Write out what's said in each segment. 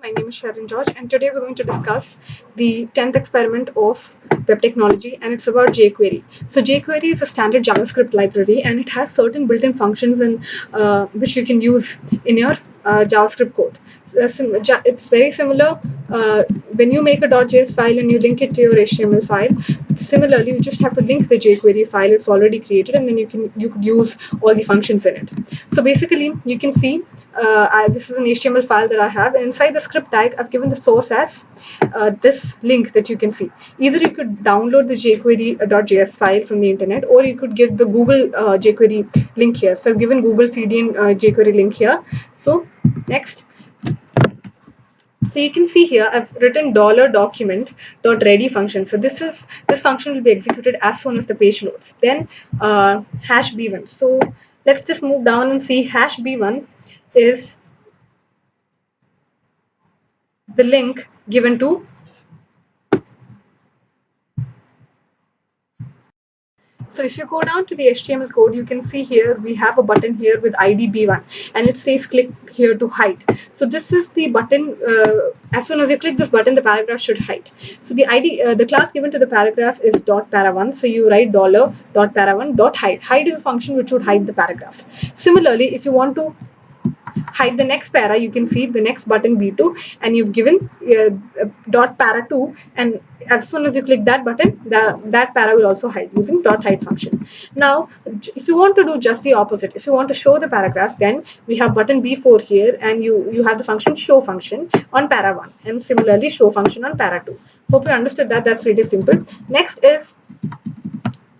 My name is Sharon George, and today we're going to discuss the 10th experiment of web technology, and it's about jQuery. So, jQuery is a standard JavaScript library, and it has certain built-in functions which you can use in your JavaScript code. It's very similar when you make a .js file and you link it to your HTML file. Similarly, you just have to link the jQuery file; it's already created, and then you could use all the functions in it. So basically, you can see this is an HTML file that I have, and inside the script tag, I've given the source as this link that you can see. Either you could download the jQuery.js file from the internet, or you could give the Google jQuery link here. So I've given Google CDN jQuery link here. So next. So you can see here I've written $document.ready function. So this function will be executed as soon as the page loads. Then hash b1. So let's just move down and see hash b1 is the link given to. So if you go down to the HTML code, you can see here we have a button here with ID B1, and it says click here to hide. So this is the button. As soon as you click this button, the paragraph should hide. So the ID, the class given to the paragraph is .para1. So you write $.para1 .hide. Hide is a function which would hide the paragraph. Similarly, if you want to hide the next para, you can see the next button B2, and you've given .para2, and as soon as you click that button, that para will also hide using .hide function. Now, if you want to do just the opposite, if you want to show the paragraph, then we have button B4 here, and you have the function show function on para1, and similarly show function on para2. Hope you understood that. That's really simple. Next is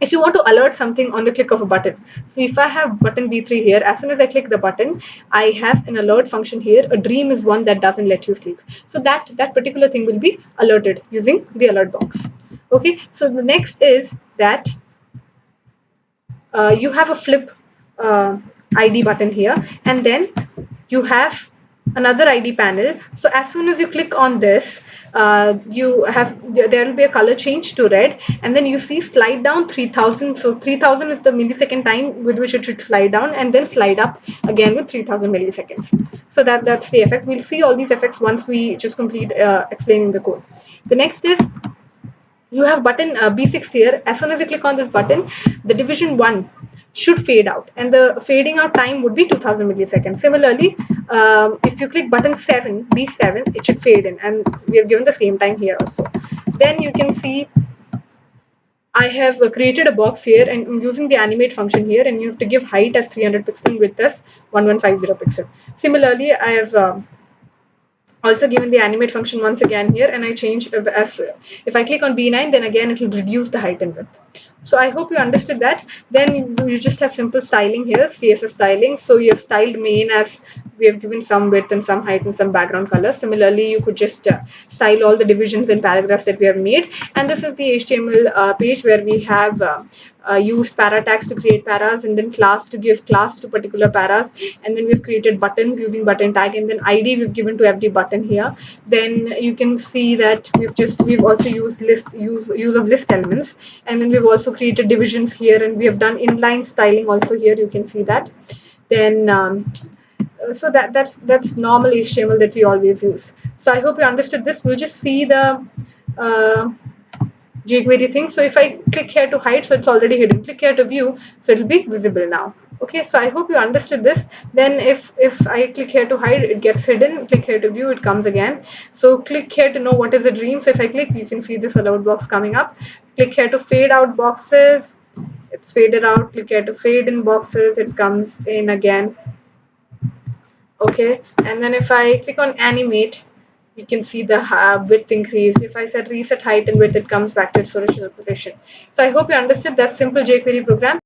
if you want to alert something on the click of a button. So if I have button B3 here, as soon as I click the button, I have an alert function here. A dream is one that doesn't let you sleep. So that particular thing will be alerted using the alert box. Okay, so the next is that you have a flip ID button here, and then you have another ID panel. So as soon as you click on this, there will be a color change to red, and then you see slide down 3000. So 3000 is the millisecond time with which it should slide down, and then slide up again with 3000 milliseconds. So that's the effect. We'll see all these effects once we just complete explaining the code. The next is you have button B6 here. As soon as you click on this button, the division 1 should fade out, and the fading out time would be 2000 milliseconds. Similarly, if you click button 7, B7, it should fade in, and we have given the same time here also. Then you can see I have created a box here, and I'm using the animate function here, and you have to give height as 300 pixel, width as 1150 pixel. Similarly, I have also given the animate function once again here, and I change as if I click on B9, then again it will reduce the height and width. So I hope you understood that. Then you just have simple styling here, CSS styling. So you have styled main as we have given some width and some height and some background color. Similarly, you could just style all the divisions and paragraphs that we have made. And this is the HTML page where we have used para tags to create paras, and then class to give class to particular paras, and then we've created buttons using button tag, and then ID we've given to every button here. Then you can see that we've also used use of list elements, and then we've also created divisions here, and we have done inline styling also here. You can see that. Then so that's normal HTML that we always use. So I hope you understood this. We'll just see the jQuery thing. So if I click here to hide, so it's already hidden. Click here to view, so it'll be visible now. Okay, so I hope you understood this. Then if I click here to hide, it gets hidden. Click here to view, it comes again. So click here to know what is a dream. So if I click, you can see this alert box coming up. Click here to fade out boxes, it's faded out. Click here to fade in boxes, it comes in again. Okay, and then if I click on animate, you can see the width increase. If I set reset height and width, it comes back to its original position. So I hope you understood that simple jQuery program.